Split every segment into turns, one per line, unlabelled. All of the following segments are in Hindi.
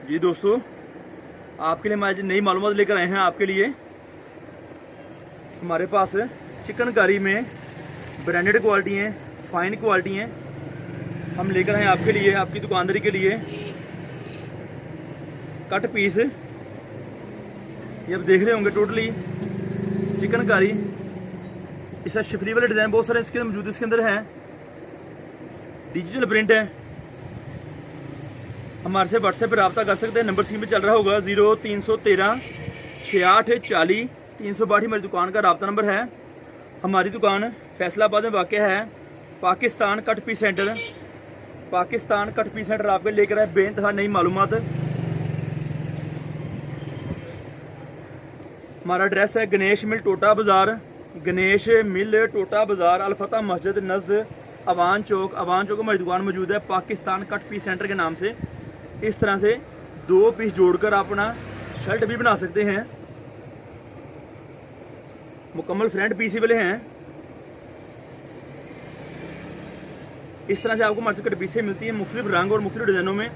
जी दोस्तों, आपके लिए हमारी नई मालूमात लेकर आए हैं। आपके लिए हमारे पास चिकनकारी में ब्रांडेड क्वालिटी हैं, फाइन क्वालिटी हैं। हम लेकर आए आपके लिए, आपकी दुकानदारी के लिए कट पीस। ये आप देख रहे होंगे टोटली चिकनकारी। इसका शिफली वाले डिज़ाइन बहुत सारे इसके मौजूद इसके अंदर हैं। डिजिटल प्रिंट है। हमारे से व्हाट्सएप पर रब्ता कर सकते हैं। नंबर स्क्रीन पे चल रहा होगा 0313 6840 362 हमारी दुकान का रब्ता नंबर है। हमारी दुकान फैसलाबाद में वाक़ है। Pakistan cut piece centre, Pakistan cut piece centre आपके लेकर आए बेइंतहा नई मालूमात। हमारा एड्रेस है गणेश मिल टोटा बाज़ार, गणेश मिल टोटा बाज़ार, अलफता मस्जिद नज़द अवान चौक। अवान चौक हमारी दुकान मौजूद है पाकिस्तान कट पीस सेंटर के नाम से। इस तरह से 2 पीस जोड़कर अपना शर्ट भी बना सकते हैं। मुकम्मल फ्रंट पीस ही वाले हैं। इस तरह से आपको हमारे से कट पीसें मिलती हैं मुख्तलिफ रंग और मुख्तलिफ डिज़ाइनों में।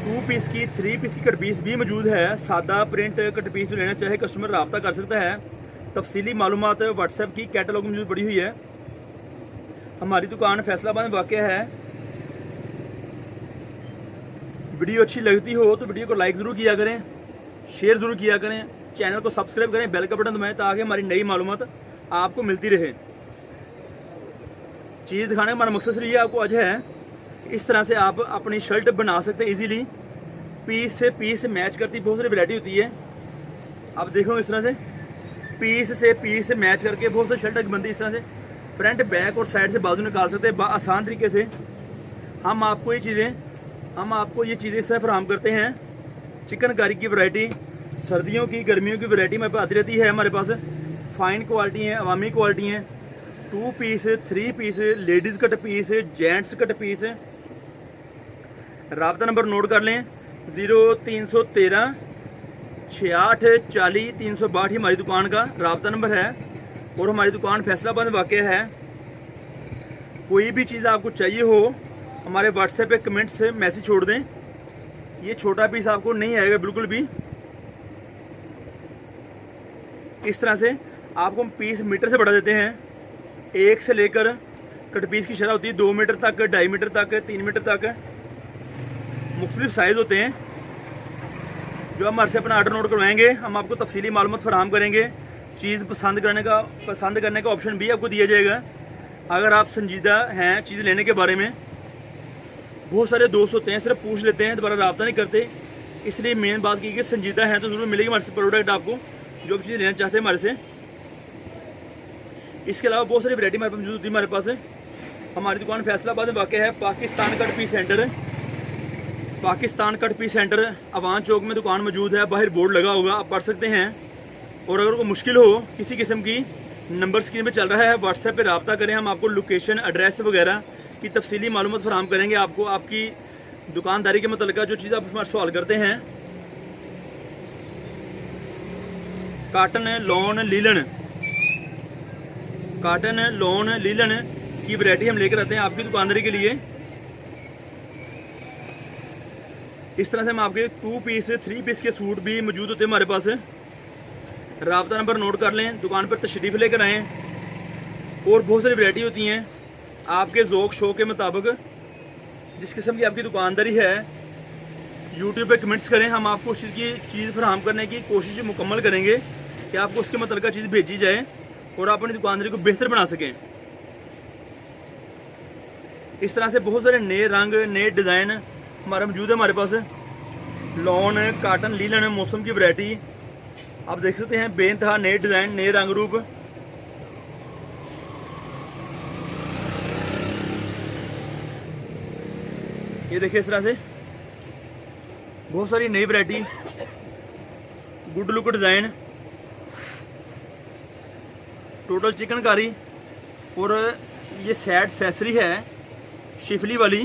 2 पीस की 3 पीस की कट पीस भी मौजूद है। सादा प्रिंट कट पीस जो लेना चाहे कस्टमर रब्ता कर सकता है। तफसीली मालूमात व्हाट्सएप की कैटलॉग में मौजूद पड़ी हुई है। हमारी दुकान फैसलाबाद में वाक़ है। वीडियो अच्छी लगती हो तो वीडियो को लाइक ज़रूर किया करें, शेयर ज़रूर किया करें, चैनल को सब्सक्राइब करें, बेल का बटन दबाएं ताकि हमारी नई मालूमात आपको मिलती रहे। चीज़ दिखाने का हमारा मकसद सिर्फ ये आपको आज है। इस तरह से आप अपनी शर्ट बना सकते हैं इजीली। पीस से पीस मैच करती बहुत सारी वैरायटी होती है। आप देखो इस तरह से पीस से मैच करके बहुत सारी शर्ट बनती है। इस तरह से फ्रंट बैक और साइड से बाजू निकाल सकते हैं आसान तरीके से। हम आपको ये चीज़ें इस तरह फराहम करते हैं। चिकनकारी की वैरायटी, सर्दियों की गर्मियों की वैरायटी हमारे पास आती रहती है। हमारे पास फाइन क्वालिटी हैं, अवामी क्वालिटी हैं। 2 piece, 3 piece, ladies cut piece, gents cut piece. रब्ता नंबर नोट कर लें 0313 6840 362 हमारी दुकान का रब्ता नंबर है। और हमारी दुकान फैसलाबाद में वाक़ है। कोई भी चीज़ आपको चाहिए हो हमारे व्हाट्सएप पे कमेंट से मैसेज छोड़ दें। ये छोटा पीस आपको नहीं आएगा बिल्कुल भी। इस तरह से आपको हम पीस मीटर से बढ़ा देते हैं। 1 से लेकर कट पीस की शरह होती है 2 मीटर तक, 2.5 मीटर तक, 3 मीटर तक मुख्तलिफ साइज़ होते हैं। जो हमारे से अपना आर्डर नोट करवाएंगे हम आपको तफसीली मालूमात फराहम करेंगे। चीज़ पसंद करने का ऑप्शन भी आपको दिया जाएगा। अगर आप संजीदा हैं चीज़ लेने के बारे में। बहुत सारे दोस्त होते हैं सिर्फ पूछ लेते हैं, दोबारा रब्ता नहीं करते। इसलिए मेन बात की कि संजीदा हैं तो ज़रूर मिलेगी हमारे से प्रोडक्ट आपको जो भी चीज़ लेना चाहते हैं हमारे से। इसके अलावा बहुत सारी वैरायटी हमारे पास मौजूद होती है। हमारे पास हमारी दुकान फैसलाबाद में वाक़ है। Pakistan cut piece centre, Pakistan cut piece centre Awan Chowk में दुकान मौजूद है। बाहर बोर्ड लगा होगा, आप पढ़ सकते हैं। और अगर कोई मुश्किल हो किसी किस्म की, नंबर स्क्रीन पे चल रहा है, व्हाट्सएप पे रब्ता करें। हम आपको लोकेशन, एड्रेस वगैरह की तफसीली मालूमात फराहम करेंगे आपको। आपकी दुकानदारी के मतलब जो चीज़ आप हमारे सवाल करते हैं। Cotton lawn linen, cotton lawn linen की वैरायटी हम लेकर आते हैं आपकी दुकानदारी के लिए। इस तरह से हम आपके 2 पीस, 3 पीस के सूट भी मौजूद होते हैं हमारे पास। रब्ता नंबर नोट कर लें, दुकान पर तशरीफ़ लेकर आएँ। और बहुत सारी वैरायटी होती हैं आपके ज़ौक़ शौक़ के मुताबिक। जिस किस्म की आपकी दुकानदारी है यूट्यूब पे कमेंट्स करें, हम आपको उस चीज़ फराहम करने की कोशिश मुकम्मल करेंगे कि आपको उसके मतलब चीज़ भेजी जाए और आप अपनी दुकानदारी को बेहतर बना सकें। इस तरह से बहुत सारे नए रंग, नए डिज़ाइन हमारा मौजूद है हमारे पास। लॉन, काटन, लीलन मौसम की वैरायटी आप देख सकते हैं। बेइंतहा नए डिज़ाइन, नए रंग रूप। ये देखिए इस तरह से बहुत सारी नई variety, good look design, total chikankari. और ये सेट एक्सेसरी है शिफली वाली,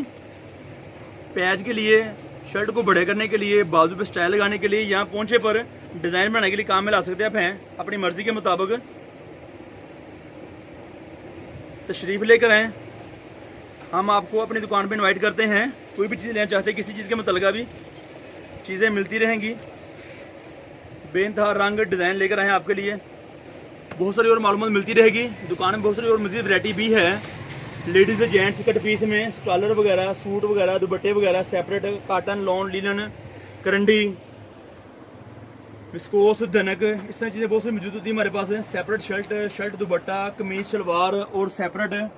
पैच के लिए, शर्ट को बड़े करने के लिए, बाजू पे स्टाइल लगाने के लिए, यहाँ पोंछे पर डिज़ाइन बनाने के लिए काम में ला सकते हैं। आप हैं अपनी मर्ज़ी के मुताबिक। तशरीफ़ लेकर आएँ। हम आपको अपनी दुकान पे इनवाइट करते हैं। कोई भी चीज़ लेना चाहते हैं, किसी चीज़ के मतलब भी चीज़ें मिलती रहेंगी। बेनतहा रंग डिज़ाइन लेकर आए हैं आपके लिए, बहुत सारी और मालूमात मिलती रहेगी। दुकान में बहुत सारी और मज़ीद वैरायटी भी है। लेडीज़ जेंट्स कट पीस में स्टॉलर वगैरह, सूट वगैरह, दुपट्टे वगैरह सेपरेट, काटन, लॉन, लिनन, करंडी, विस्कोस, धनक, इस तरह चीज़ें बहुत सी मौजूद होती है हमारे पास। सेपरेट शर्ट, दुपट्टा, कमीज, शलवार और सेपरेट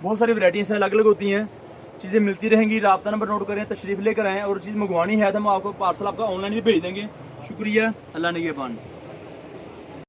बहुत सारी वैरायटी से अलग अलग होती हैं। चीज़ें मिलती रहेंगी। राब्ता नंबर नोट करें, तशरीफ़ लेकर आएँ। और चीज़ मंगवानी है तो हम आपको पार्सल आपका ऑनलाइन भी भेज देंगे। शुक्रिया, अल्लाह निगहबान।